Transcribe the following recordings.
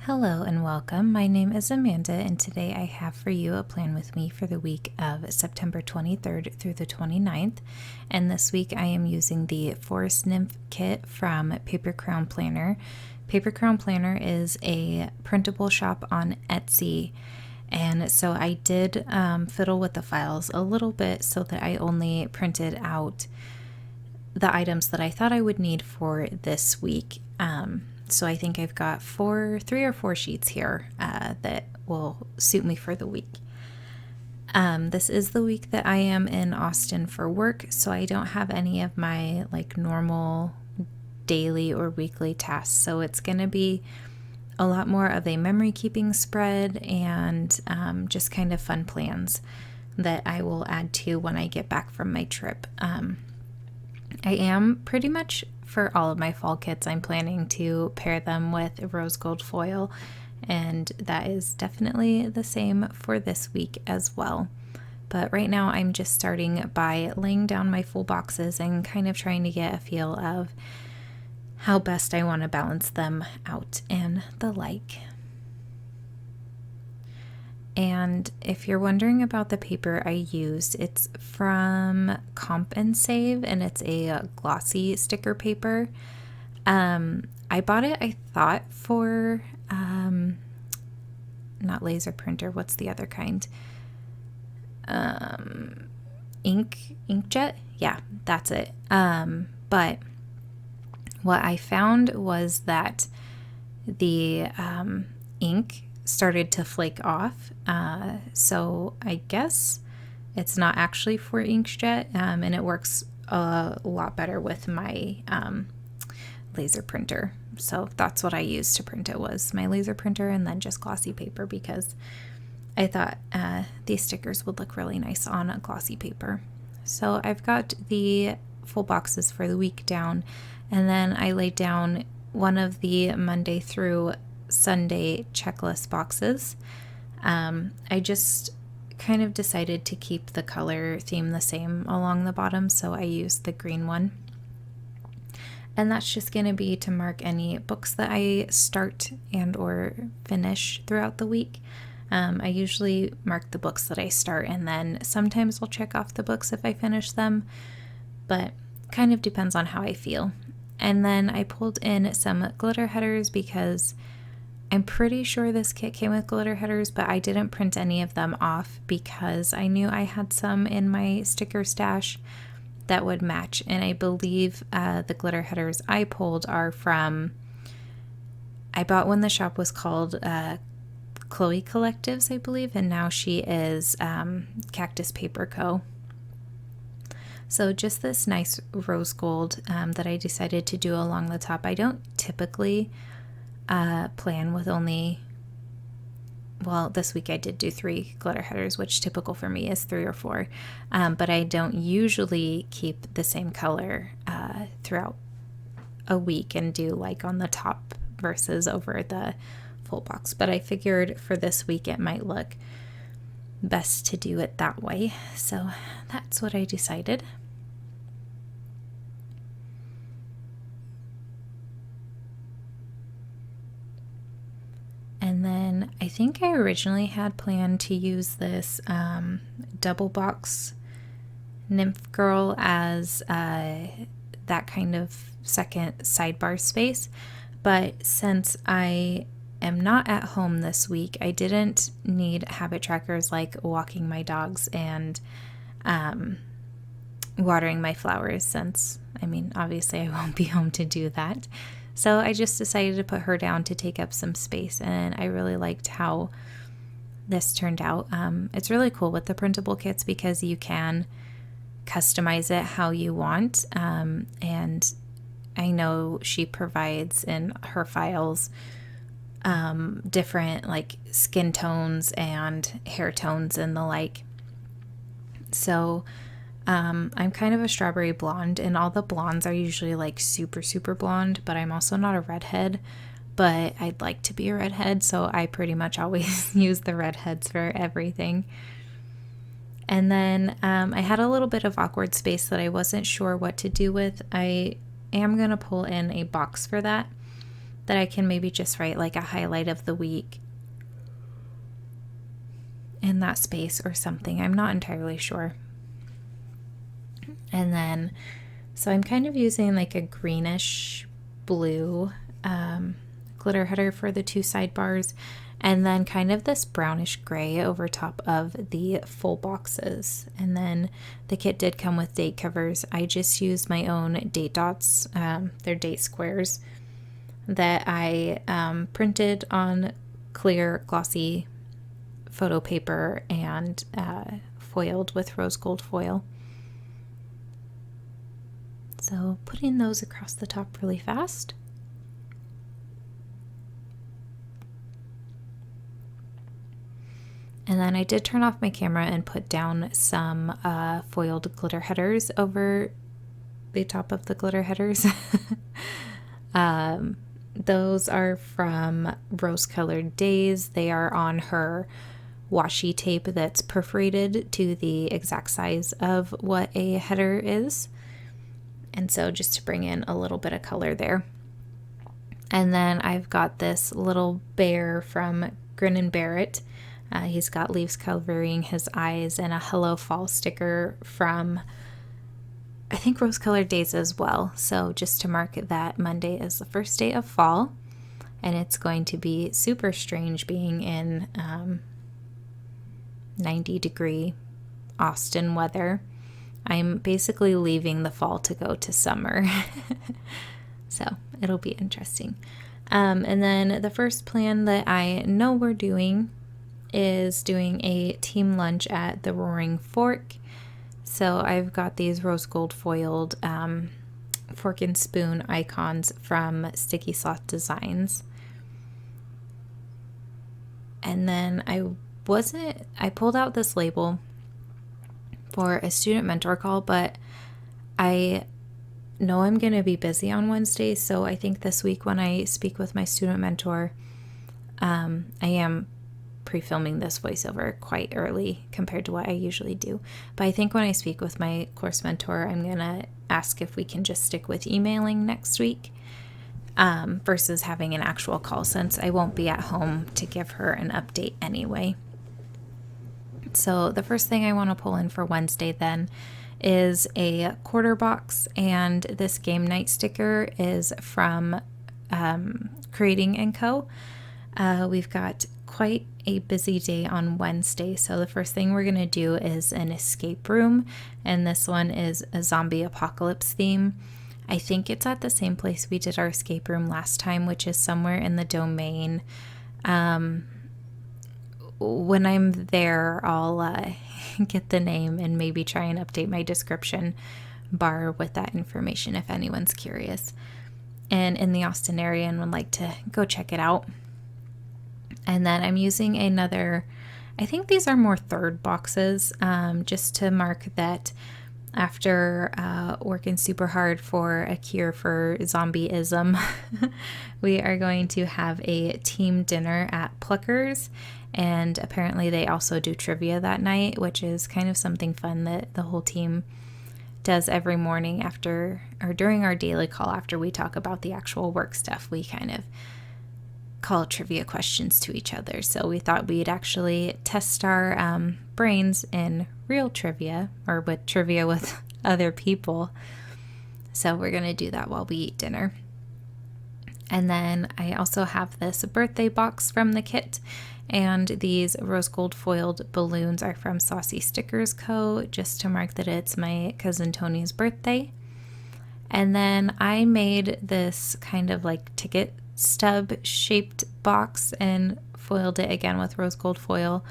Hello and welcome. My name is Amanda, and today I have for you a plan with me for the week of September 23rd through the 29th. And this week I am using the Forest Nymph Kit from Paper Crown Planner. Paper Crown Planner is a printable shop on Etsy, and so I did fiddle with the files a little bit so that I only printed out the items that I thought I would need for this week. So I think I've got 3 or 4 sheets here that will suit me for the week. This is the week that I am in Austin for work, so I don't have any of my normal daily or weekly tasks. So it's going to be a lot more of a memory keeping spread and just kind of fun plans that I will add to when I get back from my trip. I am pretty much, for all of my fall kits, I'm planning to pair them with rose gold foil, and that is definitely the same for this week as well. But right now I'm just starting by laying down my full boxes and kind of trying to get a feel of how best I want to balance them out and the like. And if you're wondering about the paper I used, it's from Comp and Save, and it's a glossy sticker paper. I bought it, I thought, for not laser printer, what's the other kind? Inkjet? Yeah, that's it. But what I found was that the ink started to flake off, so I guess it's not actually for inkjet, and it works a lot better with my laser printer. So that's what I used to print it, was my laser printer and then just glossy paper, because I thought these stickers would look really nice on a glossy paper. So I've got the full boxes for the week down, and then I laid down one of the Monday through Sunday checklist boxes. I just kind of decided to keep the color theme the same along the bottom, so I used the green one. And that's just going to be to mark any books that I start and or finish throughout the week. I usually mark the books that I start, and then sometimes I'll check off the books if I finish them, but kind of depends on how I feel. And then I pulled in some glitter headers because I'm pretty sure this kit came with glitter headers, but I didn't print any of them off because I knew I had some in my sticker stash that would match. And I believe the glitter headers I pulled are from, I bought when the shop was called Chloe Collectives, I believe, and now she is Cactus Paper Co. So just this nice rose gold that I decided to do along the top. I don't typically plan with only, well, this week I did do 3 glitter headers, which typical for me is 3 or 4, but I don't usually keep the same color throughout a week and do like on the top versus over the full box. But I figured for this week it might look best to do it that way, so that's what I decided. And then I think I originally had planned to use this double box Nymph Girl as that kind of second sidebar space. But since I am not at home this week, I didn't need habit trackers like walking my dogs and watering my flowers, since, I mean, obviously I won't be home to do that. So I just decided to put her down to take up some space, and I really liked how this turned out. It's really cool with the printable kits because you can customize it how you want, and I know she provides in her files different like skin tones and hair tones and the like. So I'm kind of a strawberry blonde, and all the blondes are usually like super, super blonde, but I'm also not a redhead, but I'd like to be a redhead, so I pretty much always use the redheads for everything. And then I had a little bit of awkward space that I wasn't sure what to do with. I am going to pull in a box for that, that I can maybe just write like a highlight of the week in that space or something. I'm not entirely sure. And then, so I'm kind of using like a greenish blue glitter header for the two sidebars, and then kind of this brownish gray over top of the full boxes. And then the kit did come with date covers. I just used my own date dots. They're date squares that I printed on clear glossy photo paper and foiled with rose gold foil. So putting those across the top really fast. And then I did turn off my camera and put down some foiled glitter headers over the top of the glitter headers. Those are from Rose Colored Days. They are on her washi tape that's perforated to the exact size of what a header is. And so just to bring in a little bit of color there. And then I've got this little bear from Grin and Bear It. He's got leaves covering his eyes and a Hello Fall sticker from, I think, Rose Colored Days as well. So just to mark that Monday is the first day of fall. And it's going to be super strange being in 90-degree Austin weather. I'm basically leaving the fall to go to summer. So it'll be interesting. And then the first plan that I know we're doing is doing a team lunch at the Roaring Fork. So I've got these rose gold foiled fork and spoon icons from Sticky Sloth Designs. And then I pulled out this label for a student mentor call, but I know I'm going to be busy on Wednesday, so I think this week when I speak with my student mentor, I am pre-filming this voiceover quite early compared to what I usually do. But I think when I speak with my course mentor, I'm going to ask if we can just stick with emailing next week versus having an actual call, since I won't be at home to give her an update anyway. So the first thing I want to pull in for Wednesday then is a quarter box, and this game night sticker is from Creating & Co. We've got quite a busy day on Wednesday, so the first thing we're going to do is an escape room, and this one is a zombie apocalypse theme. I think it's at the same place we did our escape room last time, which is somewhere in the Domain. When I'm there, I'll get the name and maybe try and update my description bar with that information if anyone's curious and in the Austin area and would like to go check it out. And then I'm using another, I think these are more third boxes, just to mark that after working super hard for a cure for zombieism, we are going to have a team dinner at Pluckers. And apparently they also do trivia that night, which is kind of something fun that the whole team does every morning after or during our daily call. After we talk about the actual work stuff, we kind of call trivia questions to each other. So we thought we'd actually test our brains in real trivia, or with trivia with other people. So we're going to do that while we eat dinner. And then I also have this birthday box from the kit. And these rose gold foiled balloons are from Saucy Stickers Co., just to mark that it's my cousin Tony's birthday. And then I made this kind of like ticket stub shaped box and foiled it again with rose gold foil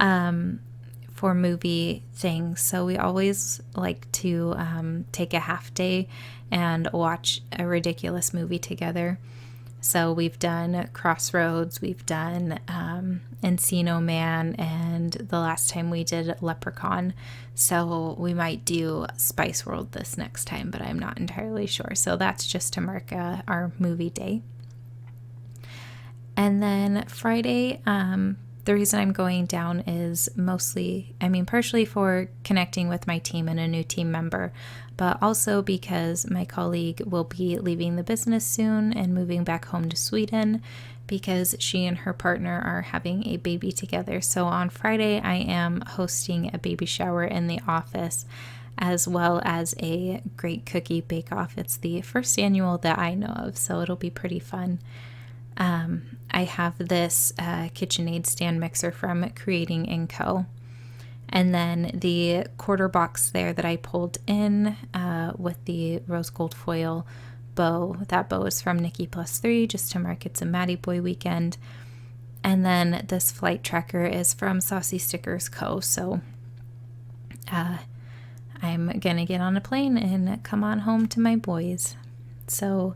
for movie things. So we always like to take a half day and watch a ridiculous movie together. So we've done Crossroads, we've done Encino Man, and the last time we did Leprechaun. So we might do Spice World this next time, but I'm not entirely sure. So that's just to mark our movie day. And then Friday, The reason I'm going down is partially for connecting with my team and a new team member, but also because my colleague will be leaving the business soon and moving back home to Sweden because she and her partner are having a baby together. So on Friday, I am hosting a baby shower in the office, as well as a great cookie bake-off. It's the first annual that I know of, so it'll be pretty fun. I have this KitchenAid stand mixer from Creating & Co. And then the quarter box there that I pulled in with the rose gold foil bow. That bow is from Nikki Plus 3, just to mark it's a Maddie Boy weekend. And then this flight tracker is from Saucy Stickers Co. So I'm gonna get on a plane and come on home to my boys. So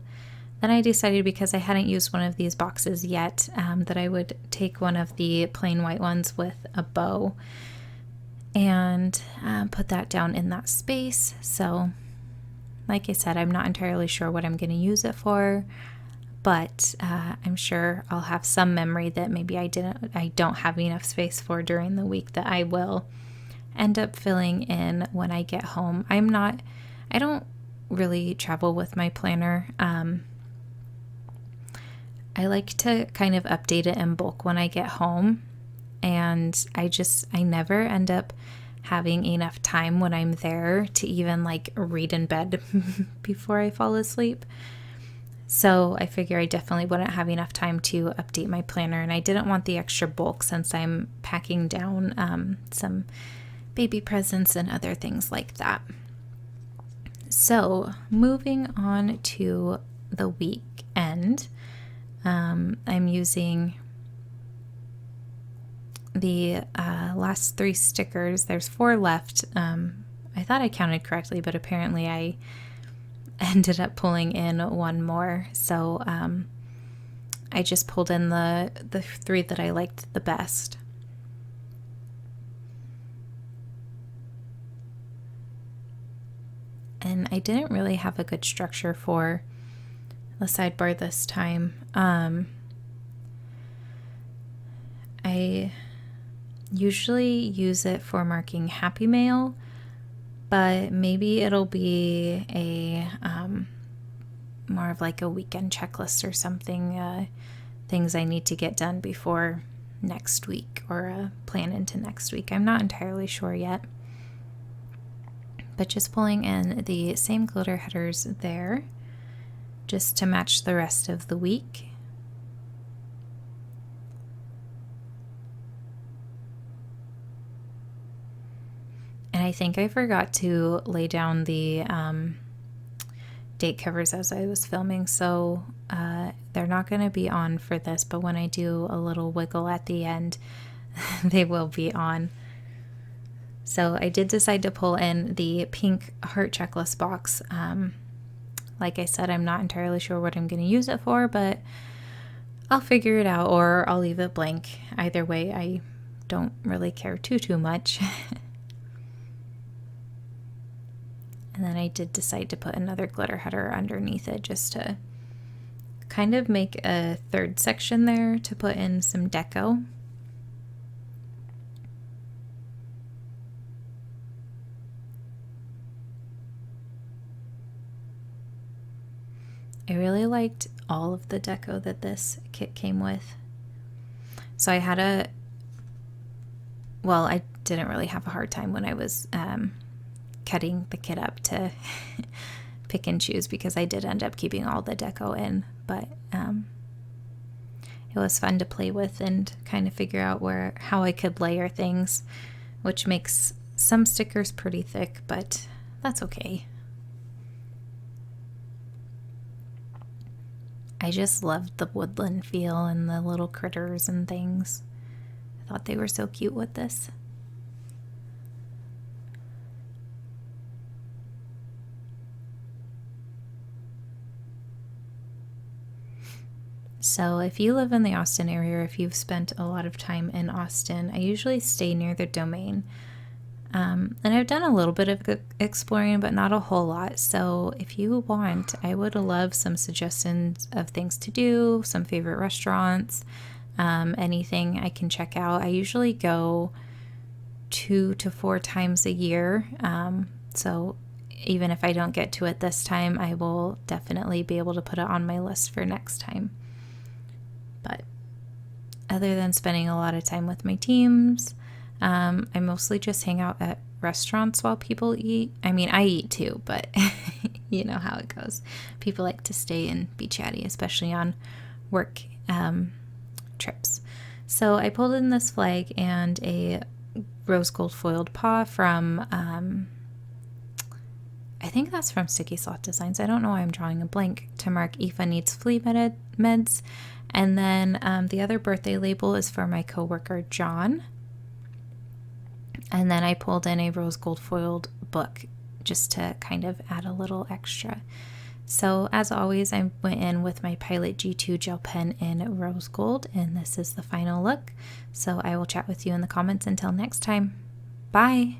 then I decided, because I hadn't used one of these boxes yet, that I would take one of the plain white ones with a bow and put that down in that space. So like I said, I'm not entirely sure what I'm going to use it for, but I'm sure I'll have some memory that maybe I don't have enough space for during the week that I will end up filling in when I get home. I don't really travel with my planner. I like to kind of update it in bulk when I get home, and I never end up having enough time when I'm there to even like read in bed before I fall asleep. So I figure I definitely wouldn't have enough time to update my planner, and I didn't want the extra bulk since I'm packing down some baby presents and other things like that. So moving on to the weekend, I'm using the last 3 stickers. There's 4 left. I thought I counted correctly, but apparently I ended up pulling in 1 more. So I just pulled in the 3 that I liked the best. And I didn't really have a good structure for the sidebar this time. I usually use it for marking Happy Mail, but maybe it'll be a more of like a weekend checklist or something, things I need to get done before next week, or a plan into next week. I'm not entirely sure yet, but just pulling in the same glitter headers there just to match the rest of the week. And I think I forgot to lay down the date covers as I was filming, so they're not going to be on for this, but when I do a little wiggle at the end, they will be on. So I did decide to pull in the pink heart checklist box. Like I said, I'm not entirely sure what I'm going to use it for, but I'll figure it out, or I'll leave it blank. Either way, I don't really care too much. And then I did decide to put another glitter header underneath it just to kind of make a 3rd section there to put in some deco. I really liked all of the deco that this kit came with. So I didn't really have a hard time when I was cutting the kit up to pick and choose, because I did end up keeping all the deco in, but it was fun to play with and kind of figure out how I could layer things, which makes some stickers pretty thick, but that's okay. I just loved the woodland feel and the little critters and things. I thought they were so cute with this. So if you live in the Austin area, or if you've spent a lot of time in Austin, I usually stay near the Domain. And I've done a little bit of exploring, but not a whole lot. So if you want, I would love some suggestions of things to do, some favorite restaurants, anything I can check out. I usually go 2 to 4 times a year. So even if I don't get to it this time, I will definitely be able to put it on my list for next time. But other than spending a lot of time with my teams, I mostly just hang out at restaurants while people eat. I mean, I eat too, but you know how it goes. People like to stay and be chatty, especially on work trips. So I pulled in this flag and a rose gold foiled paw from, I think that's from Sticky Sloth Designs. I don't know why I'm drawing a blank, to mark Aoife needs flea meds. And then the other birthday label is for my coworker John. And then I pulled in a rose gold foiled book just to kind of add a little extra. So as always, I went in with my Pilot G2 gel pen in rose gold, and this is the final look. So I will chat with you in the comments until next time. Bye!